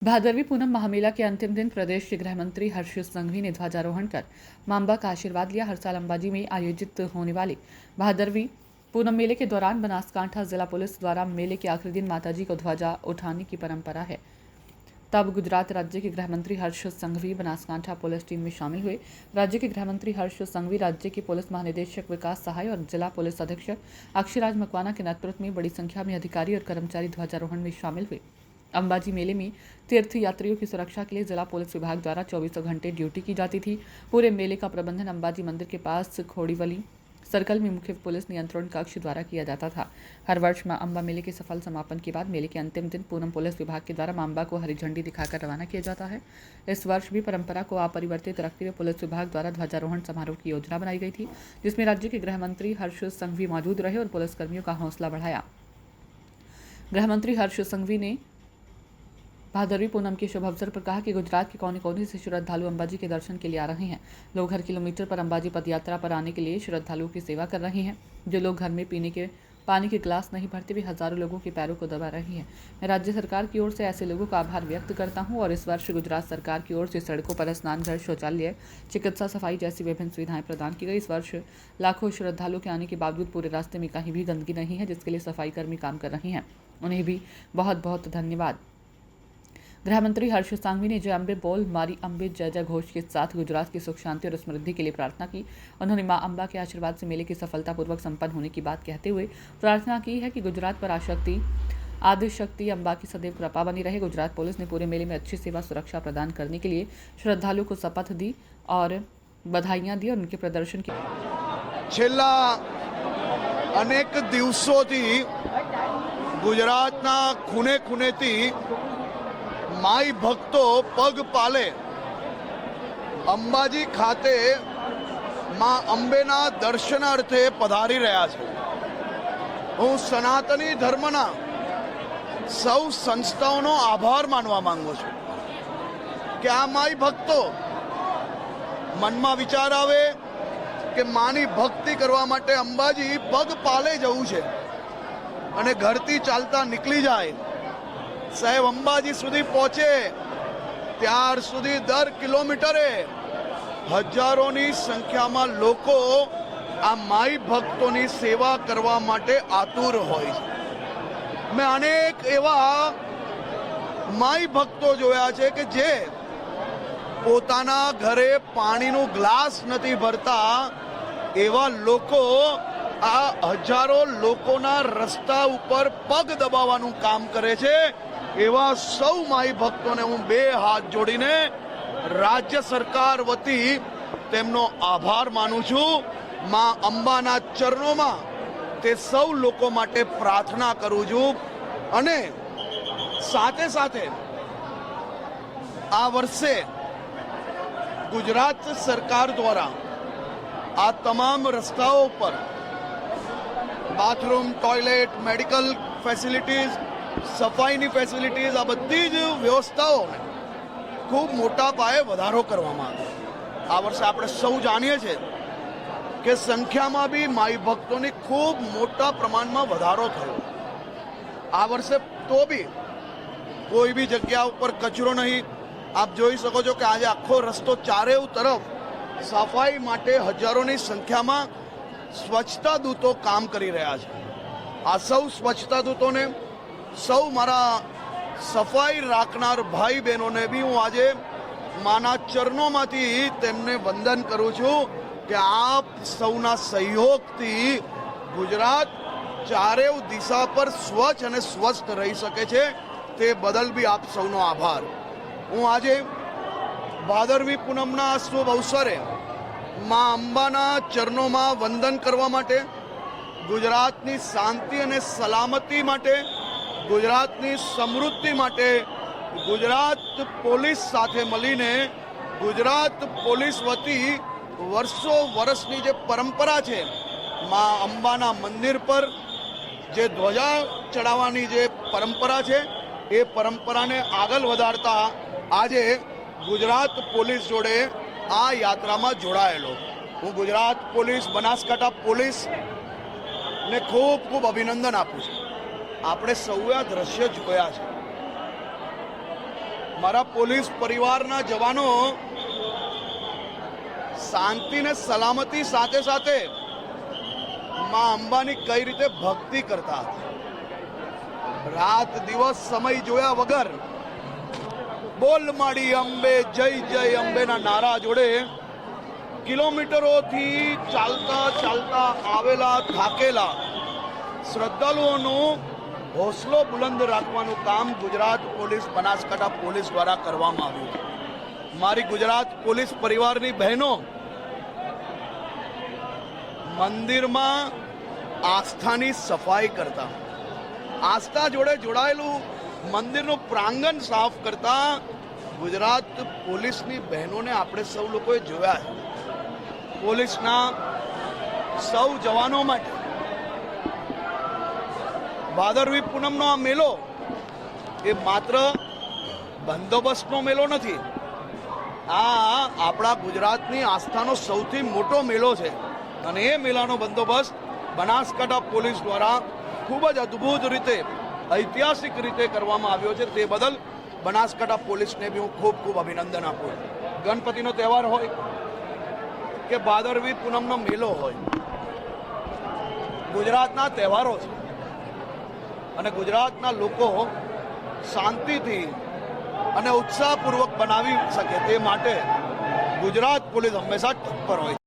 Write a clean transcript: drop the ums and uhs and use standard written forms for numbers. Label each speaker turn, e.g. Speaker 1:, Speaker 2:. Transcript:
Speaker 1: भादरवी पूनम महामेला के अंतिम दिन प्रदेश के गृह मंत्री हर्ष संघवी ने ध्वजारोहण कर मां अम्बा का आशीर्वाद लिया। हर साल अंबाजी में आयोजित होने वाले भादरवी पूनम मेले के दौरान बनासकांठा जिला पुलिस द्वारा मेले के आखिरी दिन माताजी को ध्वजा उठाने की परंपरा है। तब गुजरात राज्य के गृह मंत्री हर्ष संघवी बनासकांठा पुलिस टीम में शामिल हुए। राज्य के गृह मंत्री हर्ष संघवी राज्य के पुलिस महानिदेशक विकास सहाय और जिला पुलिस अधीक्षक अक्षयराज मकवाना के नेतृत्व में बड़ी संख्या में अधिकारी और कर्मचारी ध्वजारोहण में शामिल हुए। अंबाजी मेले में तीर्थ यात्रियों की सुरक्षा के लिए जिला पुलिस विभाग द्वारा 24 घंटे ड्यूटी की जाती थी। पूरे मेले का प्रबंधन अंबाजी मंदिर के पास खोड़ीवली सर्कल में मुख्य पुलिस नियंत्रण कक्ष द्वारा किया जाता था। हर वर्ष मां अम्बा मेले के सफल समापन के बाद मेले के अंतिम दिन पूनम पुलिस विभाग के द्वारा मां अम्बा को हरी झंडी दिखाकर रवाना किया जाता है। इस वर्ष भी परंपरा को अपरिवर्तित रखते हुए पुलिस विभाग द्वारा ध्वजारोहण समारोह की योजना बनाई गई थी, जिसमें राज्य के गृह मंत्री हर्ष संघवी मौजूद रहे और पुलिसकर्मियों का हौसला बढ़ाया। गृह मंत्री हर्ष संघवी ने भादरवी पूनम के शुभ अवसर पर कहा कि गुजरात के कोने कोने से श्रद्धालु अंबाजी के दर्शन के लिए आ रहे हैं। लोग हर किलोमीटर पर अंबाजी पदयात्रा पर आने के लिए श्रद्धालुओं की सेवा कर रहे हैं। जो लोग घर में पीने के पानी के गिलास नहीं भरते हुए हजारों लोगों के पैरों को दबा रहे हैं। मैं राज्य सरकार की ओर से ऐसे लोगों का आभार व्यक्त करता हूं और इस वर्ष गुजरात सरकार की ओर से सड़कों पर स्नानघर, शौचालय, चिकित्सा, सफाई जैसी विभिन्न सुविधाएं प्रदान की गई। इस वर्ष लाखों श्रद्धालुओं के आने के बावजूद पूरे रास्ते में कहीं भी गंदगी नहीं है, जिसके लिए सफाई कर्मी काम कर रहे हैं। उन्हें भी बहुत बहुत धन्यवाद। गृह मंत्री हर्ष संघवी ने जय अम्बे बोल मारी अम्बे जय जय घोष के साथ गुजरात की सुख शांति और समृद्धि के लिए प्रार्थना की। उन्होंने मां अम्बा के आशीर्वाद से मेले की सफलतापूर्वक संपन्न होने की बात कहते हुए प्रार्थना की है कि गुजरात पर आदिशक्ति अम्बा की सदैव कृपा बनी रहे। गुजरात पुलिस ने पूरे मेले में अच्छी सेवा सुरक्षा प्रदान करने के लिए श्रद्धालुओं को शपथ दी और बधाइयां दी और उनके प्रदर्शन की
Speaker 2: छेल्ला अनेक दिवसोथी गुजरातना खूने खूनेथी माई भक्तो पग पाले अंबाजी खाते मां अंबेना दर्शनार्थे पधारी रह्या छे। हूँ सनातनी धर्मना सौ संस्थाओनो आभार मानवा मांगू छुं कि आ माई भक्तो मनमा विचार आवे कि मानी भक्ति करवा माटे अंबाजी पग पाले जवुं छे अने घरथी चालता निकली जाए, साहेब अंबाजी सुधी पहुंचे त्यार सुधी दर किलोमीटरे हजारोनी संख्यामां लोको आ माई भक्तोनी सेवा करवा माटे आतुर होय छे। मैं अनेक एवा माई भक्तो जोया छे के जे पोताना घरे पाणीनो ग्लास नथी भरता एवा लोको आ हजारों लोकोना रस्ता उपर पग दबाववानुं काम करे छे। एवा सौ माई भक्तोने हूँ बे हाथ जोड़ीने राज्य सरकार वती तेमनो आभार मानु छूं। मां अंबाना चरणोमां ते सौ लोको माटे प्रार्थना करूं छूं अने साथे साथे आ वर्षे गुजरात सरकार द्वारा आ तमाम रस्ताओं पर बाथरूम, टॉयलेट, मेडिकल फेसिलिटीज, सफाईनी फेसिलिटीज आ बधी ज व्यवस्थाओं खूब मोटा पाये वधारो करवामां आव्यो। आ वर्षे आपणे सौ जाणीए छीए के संख्यामां बी माई भक्तोनी खूब मोटा प्रमाणमां वधारो थयो। आ वर्षे तो बी कोई भी जग्या उपर कचरो नहीं। आप जोई शको छो के आज आखो रस्तो चारे तरफ सफाई माटे हजारोनी संख्यामां स्वच्छता दूतो काम करी रह्या छे। आ सौ स्वच्छता दूतोने सौ मारा सफाई राखनार भाई बहनों भी हूँ आज माना चरणोमांथी तेमने वंदन करूं छूं कि आप सौना सहयोगथी गुजरात चारेय दिशा पर स्वच्छ अने स्वस्थ रही सके छे, ते बदल भी आप सौनो आभार। हूँ आज भादरवी पूनमना शुभ अवसरे मां अंबाना चरणोमां वंदन करवा माटे, गुजरातनी शांति अने सलामती माटे, गुजरातनी समृद्धि माटे गुजरात पोलीस साथे मळीने गुजरात पोलीस वती वर्षो वर्षनी जे परंपरा छे मां अंबाना मंदिर पर जे ध्वजा चढ़ाववानी जे परंपरा छे ए परंपराने आगळ वधारता आजे गुजरात पोलीस जोड़े आ यात्रामां जोड़ायेलो हूँ गुजरात पोलीस, बनासकांठा पोलीस ने खूब खूब अभिनंदन आपું છું। આપણે સૌએ આ દ્રશ્ય જોયા છે। મારા પોલીસ પરિવારના જવાનો શાંતિ ને સલામતી સાથે સાથે માં અંબાની કઈ રીતે ભક્તિ કરતા હતા. રાત દિવસ સમય જોયા વગર બોલ માડી અંબે જય જય અંબેના નારા જોડે કિલોમીટરોથી ચાલતા ચાલતા આવેલા થાકેલા શ્રદ્ધાળુઓનો હોસલો બુલંદ રાખવાનું કામ ગુજરાત પોલીસ બનાસકાંઠા પોલીસ દ્વારા કરવામાં આવ્યું. મારી ગુજરાત પોલીસ પરિવારની બહેનો મંદિરમાં આસ્થાની સફાઈ કરતા, આસ્થા જોડે જોડાયેલું મંદિરનું પ્રાંગણ સાફ કરતા ગુજરાત પોલીસની બહેનોને આપણે સૌ લોકોએ જોયા છે. પોલીસના સૌ જવાનો માટે ભાદરવી પૂનમનો આ મેળો એ માત્ર બંદોબસ્તનો મેળો નથી. આ આપણા ગુજરાતની આસ્થાનો સૌથી મોટો મેળો છે અને એ મેળાનો બંદોબસ્ત બનાસકાંઠા પોલીસ દ્વારા ખૂબ જ અદ્ભુત રીતે, ઐતિહાસિક રીતે કરવામાં આવ્યો છે. તે બદલ બનાસકાંઠા પોલીસને બી હું ખૂબ ખૂબ અભિનંદન આપું. ગણપતિનો તહેવાર હોય કે ભાદરવી પૂનમનો મેળો હોય, ગુજરાતના તહેવારો છે અને ગુજરાતના લોકો શાંતિથી અને ઉત્સાહપૂર્વક બનાવી શકે તે માટે ગુજરાત પોલીસ હંમેશા તત્પર હોય.